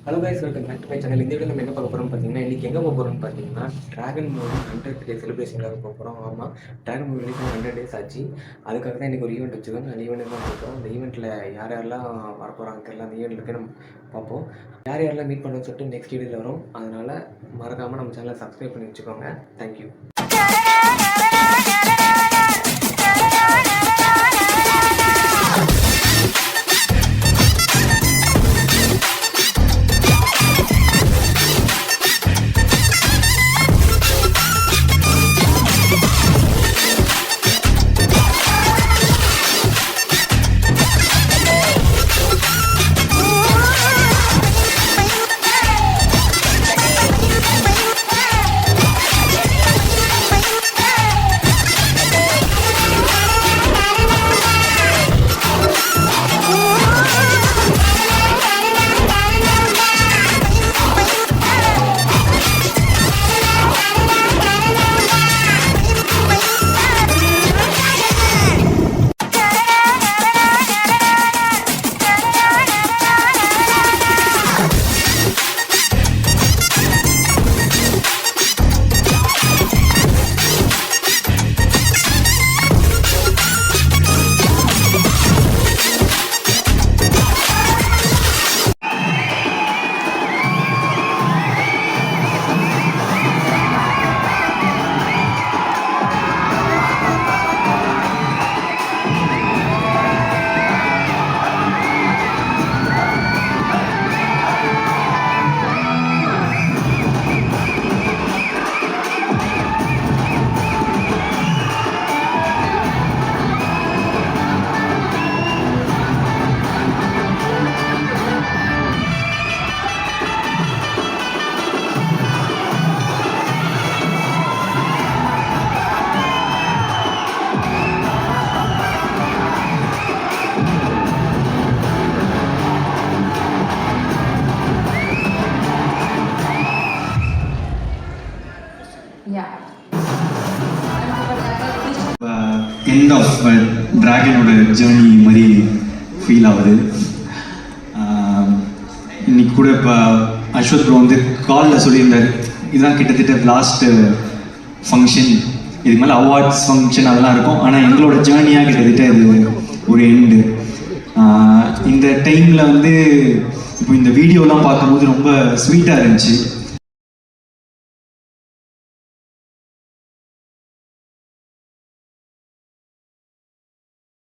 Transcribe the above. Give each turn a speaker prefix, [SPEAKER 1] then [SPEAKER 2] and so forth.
[SPEAKER 1] Hello guys, welcome back to my channel. இந்த video நம்ம என்ன பார்க்க போகிறோம் பார்த்தீங்கன்னா, இன்றைக்கி எங்கே போக போகிறோம்னு பார்த்தீங்கன்னா, டிராகன் மூவி 100th டே செலிப்ரேஷனுக்காக போக போகிறோம். ஆமாம், டிராகன் மூவி ரிலீஸ் 100 டேஸ் ஆச்சு. அதுக்காக தான் இன்றைக்கி ஒரு ஈவெண்ட் வச்சுக்கோங்க. அந்த ஈவெண்ட்டு தான் போகிறோம். அந்த ஈவெண்ட்டில் யார் யாரெல்லாம் வரப்போகிறாங்க தெரியல. அந்த ஈவெண்ட்டில் போய் நம்ம பார்ப்போம். யார் யாரெல்லாம் மீட் பண்ணுன்னு சொல்லிட்டு நெக்ஸ்ட் வீடியோவில் வரும். அதனால் மறக்காமல் நம்ம சேனலை சப்ஸ்கிரைப் பண்ணி வச்சுக்கோங்க. தேங்க்யூ.
[SPEAKER 2] எண்ட் ஆஃப் ட்ராகனோட ஜேர்னி மாதிரி ஃபீல் ஆகுது. இன்னைக்கு கூட இப்போ அஸ்வத் ப்ரோ வந்து காலில் சொல்லியிருந்தார், இதுதான் கிட்டத்தட்ட லாஸ்ட் ஃபங்க்ஷன், இதுக்கு மேலே அவார்ட்ஸ் ஃபங்க்ஷன் அதெல்லாம் இருக்கும், ஆனால் எங்களோட ஜேர்னியாக கிட்டத்தட்ட இது ஒரு எண்டு. இந்த டைமில் வந்து இப்போ இந்த வீடியோலாம் பார்க்கும்போது ரொம்ப ஸ்வீட்டாக இருந்துச்சு.